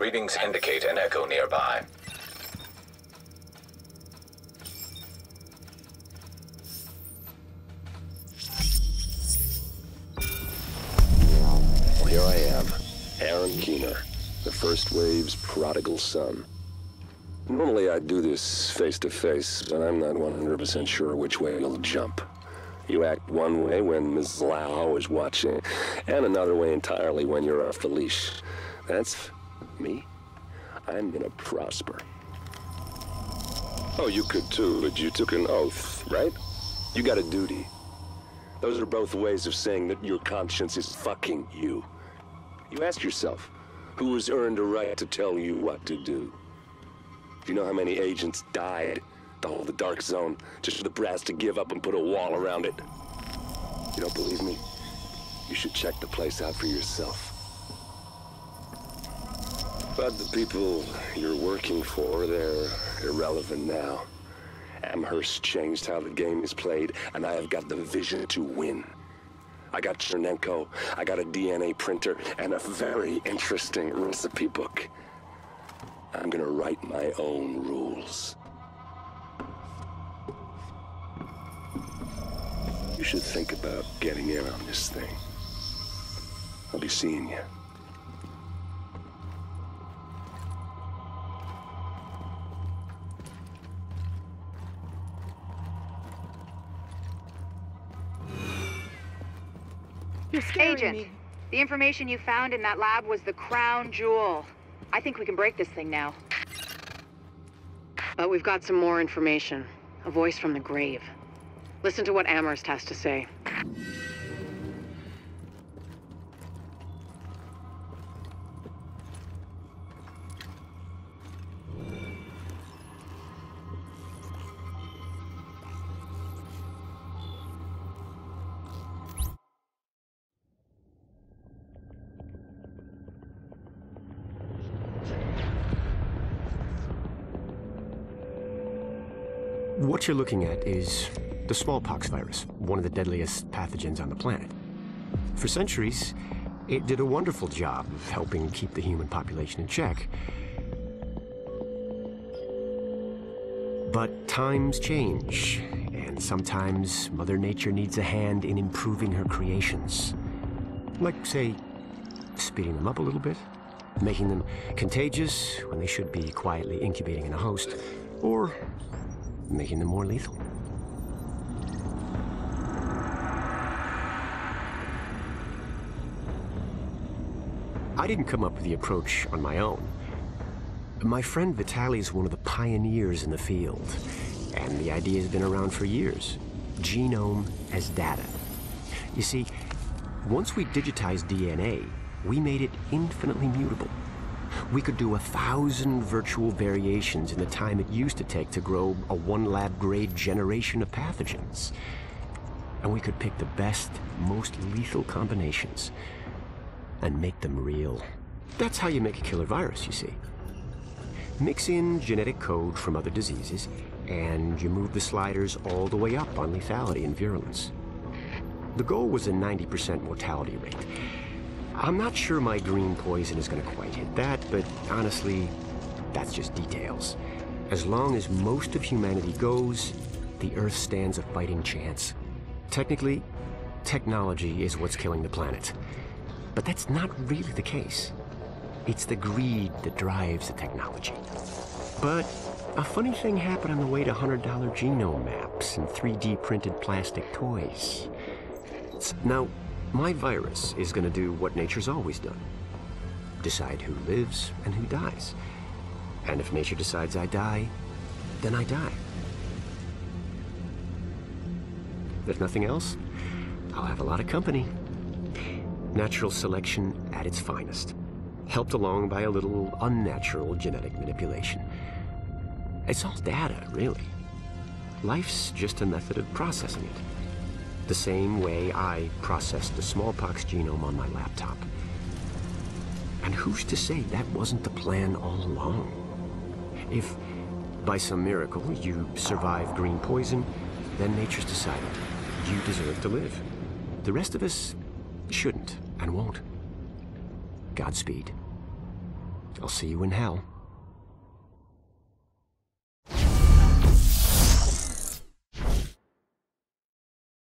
Readings indicate an echo nearby. Well, here I am, Aaron Keener, the First Wave's prodigal son. Normally I'd do this face-to-face, but I'm not 100% sure which way you'll jump. You act one way when Ms. Lau is watching, and another way entirely when you're off the leash. That's me. I'm gonna prosper. Oh, you could too, but you took an oath, right? You got a duty. Those are both ways of saying that your conscience is fucking you. You ask yourself, who has earned a right to tell you what to do? Do you know how many agents died to hold the Dark Zone just for the brass to give up and put a wall around it? You don't believe me? You should check the place out for yourself. But the people you're working for, they're irrelevant now. Amherst changed how the game is played, and I have got the vision to win. I got Chernenko, I got a DNA printer, and a very interesting recipe book. I'm gonna write my own rules. You should think about getting in on this thing. I'll be seeing you. You're scaring Agent, me. the information you found in that lab was the crown jewel. I think we can break this thing now. But we've got some more information. A voice from the grave. Listen to what Amherst has to say. What you're looking at is the smallpox virus, one of the deadliest pathogens on the planet. For centuries, it did a wonderful job of helping keep the human population in check. But times change, and sometimes Mother Nature needs a hand in improving her creations. Like, say, speeding them up a little bit, making them contagious when they should be quietly incubating in a host, or making them more lethal. I didn't come up with the approach on my own. My friend Vitaly is one of the pioneers in the field, and the idea has been around for years. Genome as data. You see, once we digitized DNA, we made it infinitely mutable. We could do 1,000 virtual variations in the time it used to take to grow a 1 lab-grade generation of pathogens. And we could pick the best, most lethal combinations and make them real. That's how you make a killer virus, you see. Mix in genetic code from other diseases, and you move the sliders all the way up on lethality and virulence. The goal was a 90% mortality rate. I'm not sure my green poison is going to quite hit that, but honestly, that's just details. As long as most of humanity goes, the Earth stands a fighting chance. Technically, technology is what's killing the planet. But that's not really the case. It's the greed that drives the technology. But a funny thing happened on the way to $100 genome maps and 3D printed plastic toys. Now, my virus is going to do what nature's always done. Decide who lives and who dies. And if nature decides I die, then I die. If nothing else, I'll have a lot of company. Natural selection at its finest, helped along by a little unnatural genetic manipulation. It's all data, really. Life's just a method of processing it. The same way I processed the smallpox genome on my laptop. And who's to say that wasn't the plan all along? If, by some miracle, you survive green poison, then nature's decided you deserve to live. The rest of us shouldn't and won't. Godspeed. I'll see you in hell.